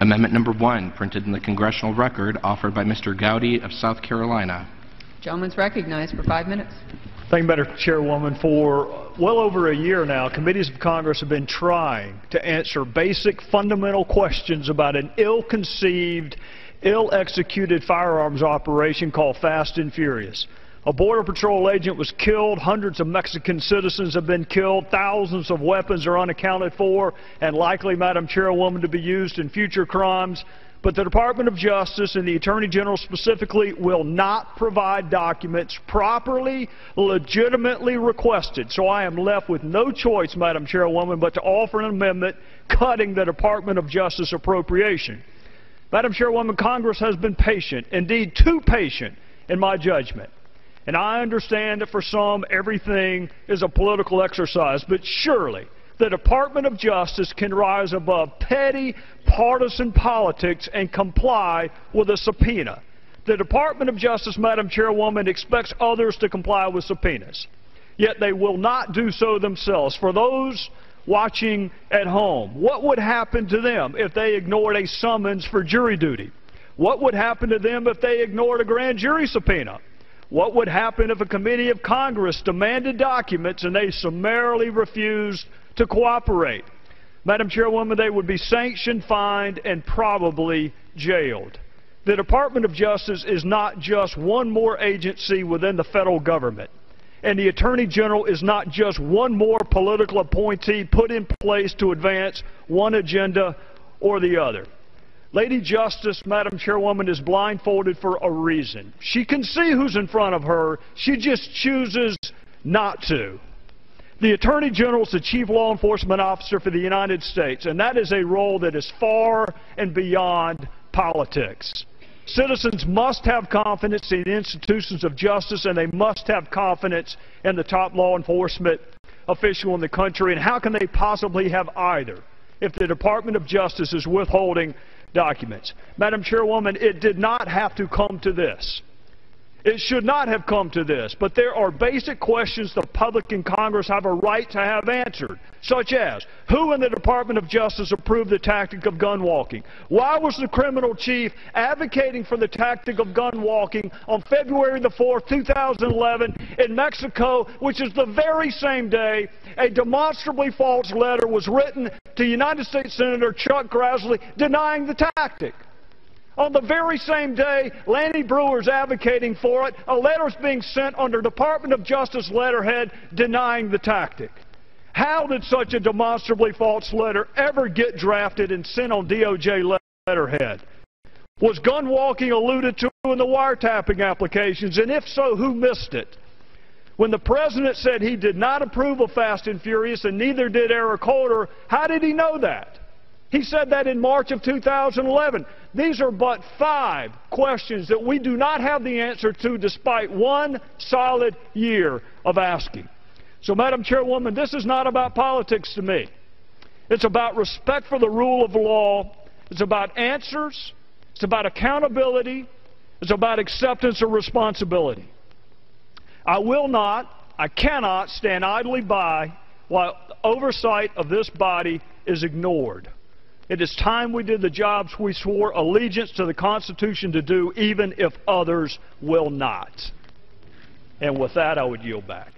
Amendment number 1, printed in the Congressional Record, offered by Mr. Gowdy of South Carolina. Gentleman's recognized for 5 minutes. Thank you, Madam Chairwoman. For well over a year now, committees of Congress have been trying to answer basic fundamental questions about an ill-conceived, ill-executed firearms operation called Fast and Furious. A Border Patrol agent was killed, hundreds of Mexican citizens have been killed, thousands of weapons are unaccounted for and likely, Madam Chairwoman, to be used in future crimes. But the Department of Justice and the Attorney General specifically will not provide documents properly, legitimately requested. So I am left with no choice, Madam Chairwoman, but to offer an amendment cutting the Department of Justice appropriation. Madam Chairwoman, Congress has been patient, indeed too patient in my judgment. And I understand that for some, everything is a political exercise, but surely the Department of Justice can rise above petty partisan politics and comply with a subpoena. The Department of Justice, Madam Chairwoman, expects others to comply with subpoenas, yet they will not do so themselves. For those watching at home, what would happen to them if they ignored a summons for jury duty? What would happen to them if they ignored a grand jury subpoena? What would happen if a committee of Congress demanded documents and they summarily refused to cooperate? Madam Chairwoman, they would be sanctioned, fined, and probably jailed. The Department of Justice is not just one more agency within the federal government, and the Attorney General is not just one more political appointee put in place to advance one agenda or the other. Lady Justice, Madam Chairwoman, is blindfolded for a reason. She can see who's in front of her. She just chooses not to. The Attorney General is the Chief Law Enforcement Officer for the United States, and that is a role that is far and beyond politics. Citizens must have confidence in the institutions of justice, and they must have confidence in the top law enforcement official in the country. And how can they possibly have either if the Department of Justice is withholding documents? Madam Chairwoman, it did not have to come to this. It should not have come to this, but there are basic questions the public and Congress have a right to have answered, such as, who in the Department of Justice approved the tactic of gun walking? Why was the criminal chief advocating for the tactic of gun walking on February the 4th, 2011 in Mexico, which is the very same day a demonstrably false letter was written to United States Senator Chuck Grassley denying the tactic? On the very same day Lanny Brewer's advocating for it, a letter is being sent under Department of Justice letterhead denying the tactic. How did such a demonstrably false letter ever get drafted and sent on DOJ letterhead? Was gun walking alluded to in the wiretapping applications, and if so, who missed it? When the President said he did not approve of Fast and Furious, and neither did Eric Holder, how did he know that? He said that in March of 2011. These are but 5 questions that we do not have the answer to despite one solid year of asking. So, Madam Chairwoman, this is not about politics to me. It's about respect for the rule of law. It's about answers. It's about accountability. It's about acceptance of responsibility. I cannot stand idly by while oversight of this body is ignored. It is time we did the jobs we swore allegiance to the Constitution to do, even if others will not. And with that, I would yield back.